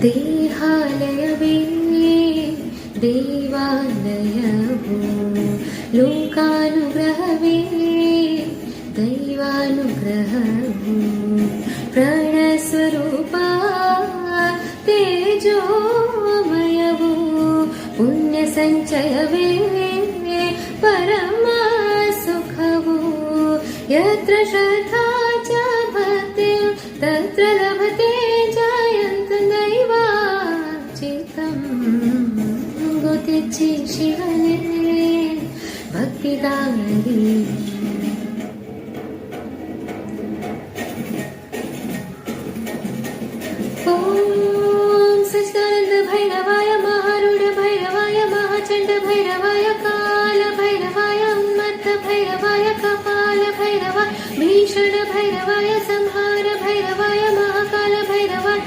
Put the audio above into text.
ದೇಹಾಲಯವೇ ದೇವಾಲಯವೋ, ಲೋಕಾನುಗ್ರಹವೇ ದೈವಾನುಗ್ರಹವು, ಪ್ರಾಣಸ್ವರೂಪ ತೇಜೋಮಯವು, ಪುಣ್ಯ ಸಂಚಯವೇ ಪರಮ ಸುಖವು, ಯತ್ರ ಶ್ರದ್ಧಾ ಚ ಭಕ್ತಿ ತತ್ರ ಲಭತೆ ಜಯಂತ ದೈವಾರ್ಚಿತಂ. ಗುತಿಚ್ಚಿ ಶಿವನೇ ಭಕ್ತಿದಾರಿ. ಓಂ ಸಚ್ಚಿದಾನಂದ ಭೈರವಾಯ, ಮಹಾರೂಢ ಭೈರವಾಯ, ಮಹಾಚಂಡ ಭೈರವಾಯ, ಕಾಲ ಭೈರವಾಯ, ಉನ್ಮತ್ತ ಭೈರವಾಯ, ಕಪಾಲ ಭೈರವಾಯ, ಭೀಷಣ ಭೈರವಾಯ, ಸಂಹಾರ ಭೈರವಾಯ, ಮಹಾಕಾಲ ಭೈರವಾಯ,